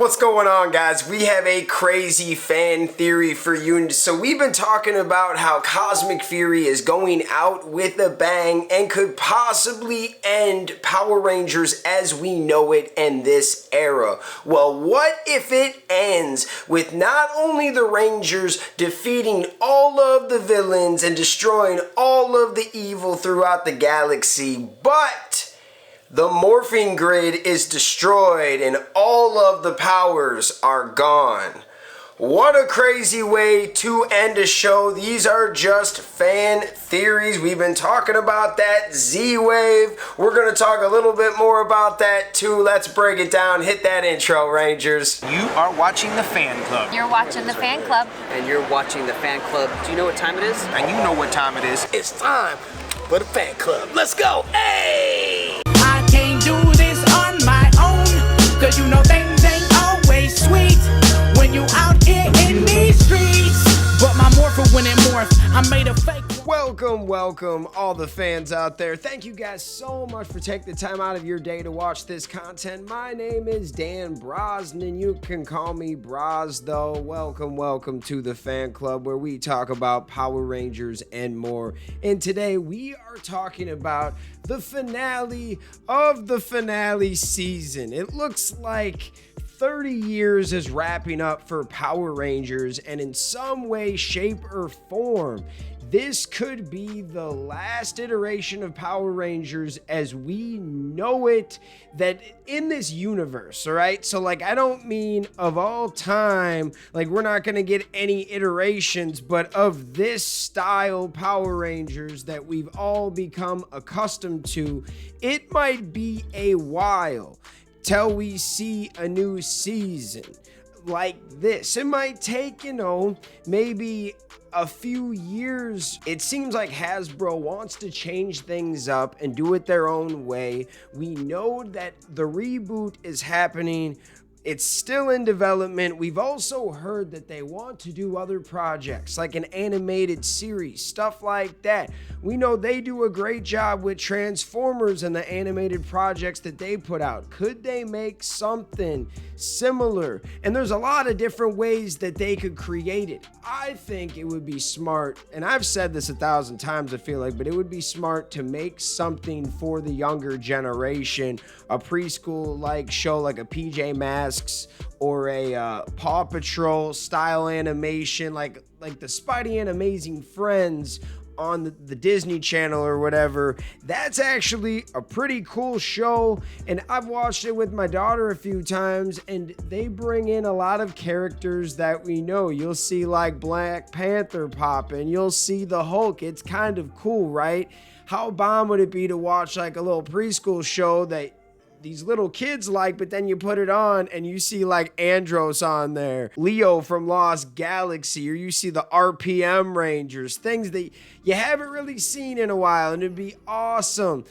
What's going on, guys? We have a crazy fan theory for you. So we've been talking about how Cosmic Fury is going out with a bang and could possibly end Power Rangers as we know it in this era. Well, what if it ends with not only the Rangers defeating all of the villains and destroying all of the evil throughout the galaxy, but the Morphin grid is destroyed and all of the powers are gone? What a crazy way to end a show. These are just fan theories. We've been talking about that Z-Wave. We're going to talk a little bit more about that too. Let's break it down. Hit that intro, Rangers. You are watching the Fan Club. You're watching the Fan Club. And you're watching the Fan Club. Do you know what time it is? And you know what time it is. It's time for the Fan Club. Let's go. Hey! I can't do this on my own, cause you know things ain't always sweet when you out here in these streets. But my Morphin when it morphed, I made a fake. Welcome all the fans out there. Thank you guys so much for taking the time out of your day to watch this content. My name is Dan Brosnan. You can call me Bros though. Welcome to the Fan Club, where we talk about Power Rangers and more. And today we are talking about the finale of the finale season. It looks like 30 years is wrapping up for Power Rangers, and in some way, shape, or form, this could be the last iteration of Power Rangers as we know it, that in this universe, all right? So, like, I don't mean of all time, like, we're not going to get any iterations, but of this style Power Rangers that we've all become accustomed to, it might be a while till we see a new season like this. It might take, maybe a few years. It seems like Hasbro wants to change things up and do it their own way. We know that the reboot is happening. It's still in development. We've also heard that they want to do other projects like an animated series, stuff like that. We know they do a great job with Transformers and the animated projects that they put out. Could they make something similar? And there's a lot of different ways that they could create it. I think it would be smart, and I've said this 1,000 times, I feel like, but it would be smart to make something for the younger generation, a preschool-like show like a PJ Masks or a Paw Patrol style animation like the Spidey and Amazing Friends on the Disney Channel or whatever. That's actually a pretty cool show, and I've watched it with my daughter a few times, and they bring in a lot of characters that we know. You'll see like Black Panther pop in, you'll see the Hulk. It's kind of cool, right? How bomb would it be to watch like a little preschool show that these little kids like, but then you put it on and you see like Andros on there, Leo from Lost Galaxy, or you see the RPM Rangers, things that you haven't really seen in a while, and it'd be awesome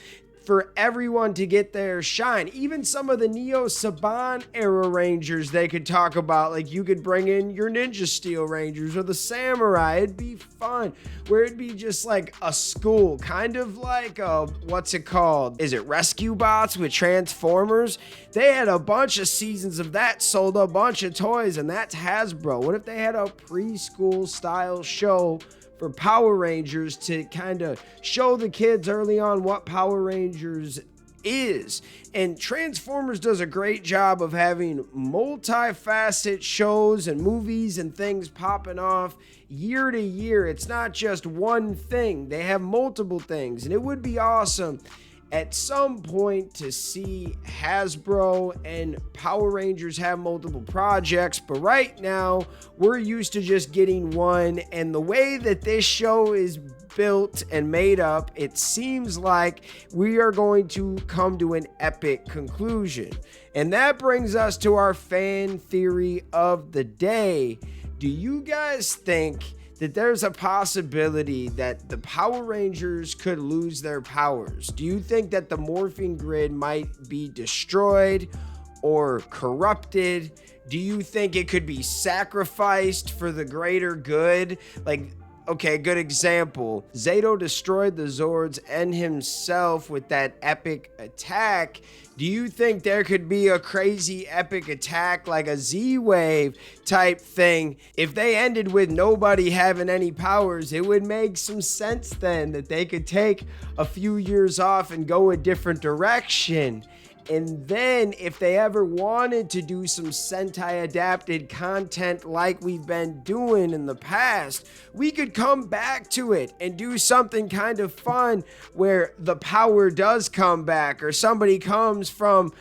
for everyone to get their shine. Even some of the Neo Saban era Rangers they could talk about, like you could bring in your Ninja Steel Rangers or the Samurai. It'd be fun, where it'd be just like a school, kind of like what's it called? Is it Rescue Bots with Transformers? They had a bunch of seasons of that, sold a bunch of toys, and that's Hasbro. What if they had a preschool style show for Power Rangers to kind of show the kids early on what Power Rangers is? And Transformers does a great job of having multifaceted shows and movies and things popping off year to year. It's not just one thing. They have multiple things, and it would be awesome at some point to see Hasbro and Power Rangers have multiple projects, but right now we're used to just getting one, and the way that this show is built and made up, it seems like we are going to come to an epic conclusion. And that brings us to our fan theory of the day. Do you guys think that there's a possibility that the Power Rangers could lose their powers? Do you think that the Morphin grid might be destroyed or corrupted? Do you think it could be sacrificed for the greater good? Like, Okay, good example. Zato destroyed the Zords and himself with that epic attack. Do you think there could be a crazy epic attack like a Z-Wave type thing? If they ended with nobody having any powers, it would make some sense then that they could take a few years off and go a different direction. And then if they ever wanted to do some Sentai adapted content like we've been doing in the past, we could come back to it and do something kind of fun where the power does come back or somebody comes from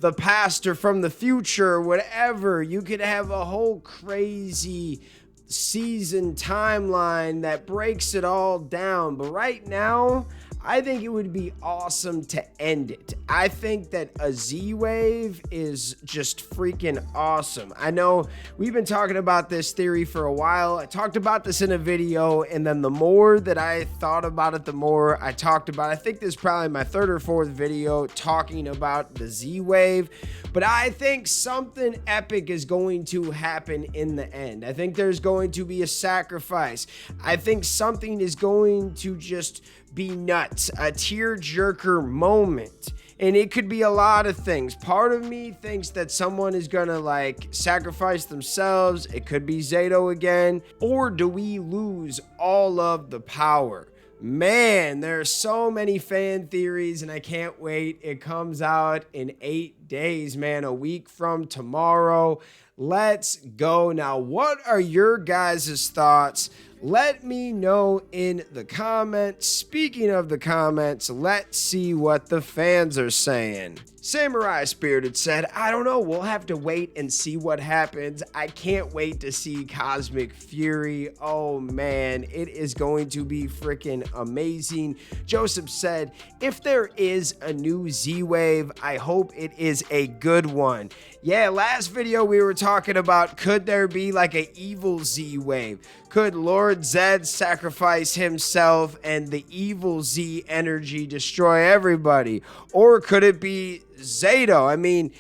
the past or from the future or whatever. You could have a whole crazy season timeline that breaks it all down. But right now, I think it would be awesome to end it. I think that a Z-Wave is just freaking awesome. I know we've been talking about this theory for a while. I talked about this in a video, and then the more that I thought about it, the more I talked about it. I think this is probably my third or fourth video talking about the Z-Wave, but I think something epic is going to happen in the end. I think there's going to be a sacrifice. I think something is going to just be nuts, a tear-jerker moment. And it could be a lot of things. Part of me thinks that someone is gonna like sacrifice themselves. It could be Zato again. Or do we lose all of the power? Man, there are so many fan theories and I can't wait. It comes out in 8 days, man, a week from tomorrow. Let's go. Now, what are your guys' thoughts? Let me know in the comments. Speaking of the comments, let's see what the fans are saying. Samurai Spirited said, I don't know, we'll have to wait and see what happens. I can't wait to see Cosmic Fury. Oh man, it is going to be freaking amazing. Joseph said, if there is a new Z-Wave, I hope it is a good one. Yeah, last video we were talking about, could there be like an evil Z-Wave? Could Lord Zed sacrifice himself and the evil Z energy destroy everybody? Or could it be Zato? I mean,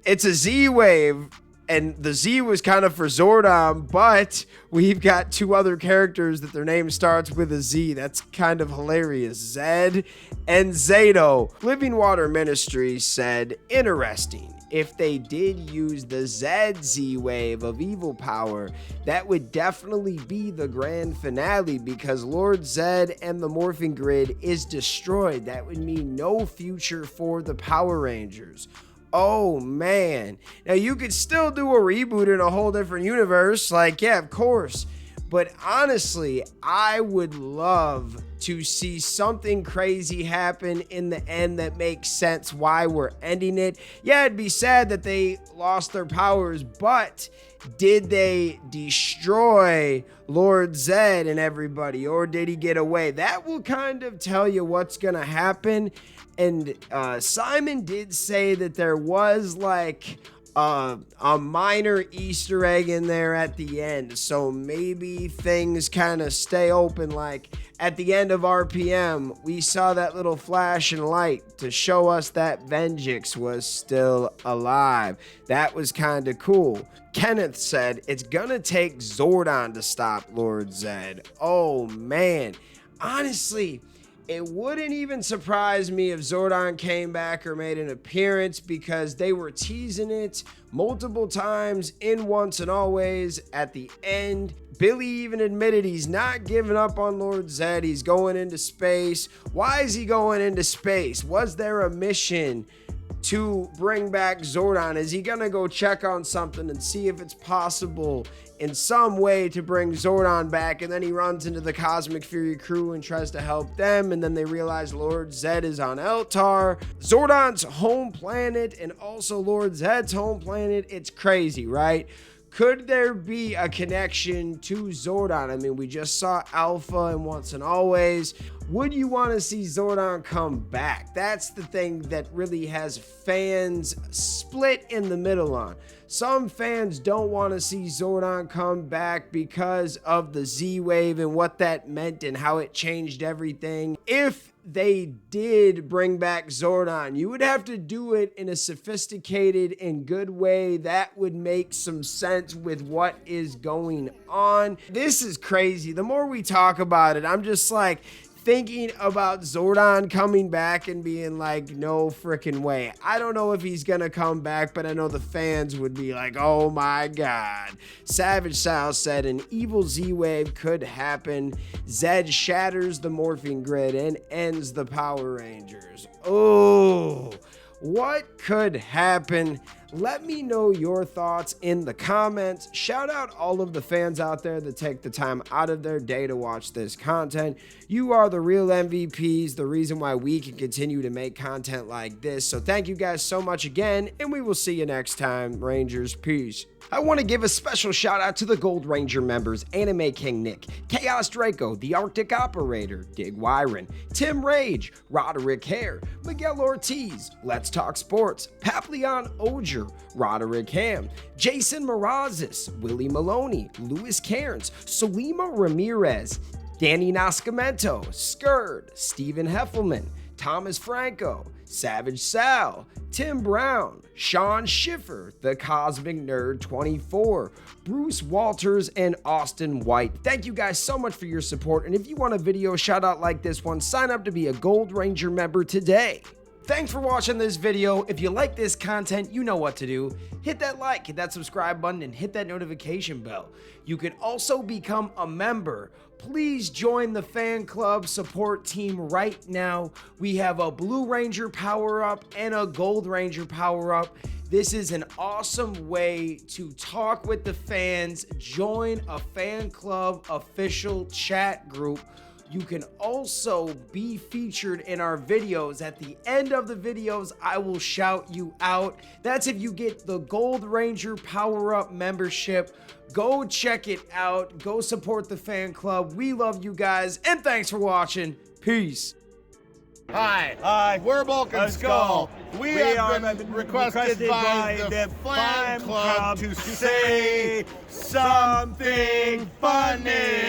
it's a Z-Wave, and the Z was kind of for Zordon, but we've got two other characters that their name starts with a Z. That's kind of hilarious. Zed and Zato. Living Water Ministries said, interesting. If they did use the ZZ wave of evil power, that would definitely be the grand finale because Lord Zed and the Morphin Grid is destroyed. That would mean no future for the Power Rangers. Oh man. Now you could still do a reboot in a whole different universe. Like, yeah, of course. But honestly, I would love to see something crazy happen in the end that makes sense why we're ending it. Yeah, it'd be sad that they lost their powers, but did they destroy Lord Zed and everybody, or did he get away? That will kind of tell you what's gonna happen. And Simon did say that there was like a minor Easter egg in there at the end, so maybe things kind of stay open. Like at the end of RPM, we saw that little flash and light to show us that Venjix was still alive. That was kind of cool. Kenneth said it's gonna take Zordon to stop Lord Zed. Oh man, honestly, it wouldn't even surprise me if Zordon came back or made an appearance because they were teasing it multiple times in Once and Always. At the end, Billy even admitted he's not giving up on Lord Zed. He's going into space. Why is he going into space? Was there a mission to bring back Zordon? Is he gonna go check on something and see if it's possible in some way to bring Zordon back? And then he runs into the Cosmic Fury crew and tries to help them, and then they realize Lord Zed is on Eltar, Zordon's home planet, and also Lord Zed's home planet. It's crazy, right? Could there be a connection to Zordon? I mean, we just saw Alpha and Once and Always. Would you want to see Zordon come back? That's the thing that really has fans split in the middle on. Some fans don't want to see Zordon come back because of the Z-Wave and what that meant and how it changed everything. If they did bring back Zordon, you would have to do it in a sophisticated and good way that would make some sense with what is going on. This is crazy. The more we talk about it, I'm just like thinking about Zordon coming back and being like, no freaking way. I don't know if he's gonna come back, but I know the fans would be like, oh my god. Savage Sal said an evil Z-Wave could happen. Zed shatters the Morphin grid and ends the Power Rangers. Oh, what could happen? Let me know your thoughts in the comments. Shout out all of the fans out there that take the time out of their day to watch this content. You are the real MVPs, the reason why we can continue to make content like this. So thank you guys so much again, and we will see you next time. Rangers, peace. I want to give a special shout out to the Gold Ranger members: Anime King Nick, Chaos Draco, The Arctic Operator, Dig Wyron, Tim Rage, Roderick Hare, Miguel Ortiz, Let's Talk Sports, Papillon Oger, Roderick Ham, Jason Morazes, Willie Maloney, Louis Cairns, Solima Ramirez, Danny Nascimento, Skird, Stephen Heffelman, Thomas Franco, Savage Sal, Tim Brown, Sean Schiffer, The Cosmic Nerd 24, Bruce Walters, and Austin White. Thank you guys so much for your support, and if you want a video shout out like this one, sign up to be a Gold Ranger member today. Thanks for watching this video. If you like this content, you know what to do. Hit that like, hit that subscribe button, and hit that notification bell. You can also become a member. Please join the fan club support team right now. We have a Blue Ranger power-up and a Gold Ranger power-up. This is an awesome way to talk with the fans. Join a fan club official chat group. You can also be featured in our videos. At the end of the videos, I will shout you out. That's if you get the Gold Ranger Power Up membership. Go check it out. Go support the fan club. We love you guys, and thanks for watching. Peace. Hi, we're Bulk and Let's Skull. go. We have been requested by the fan club to say something funny.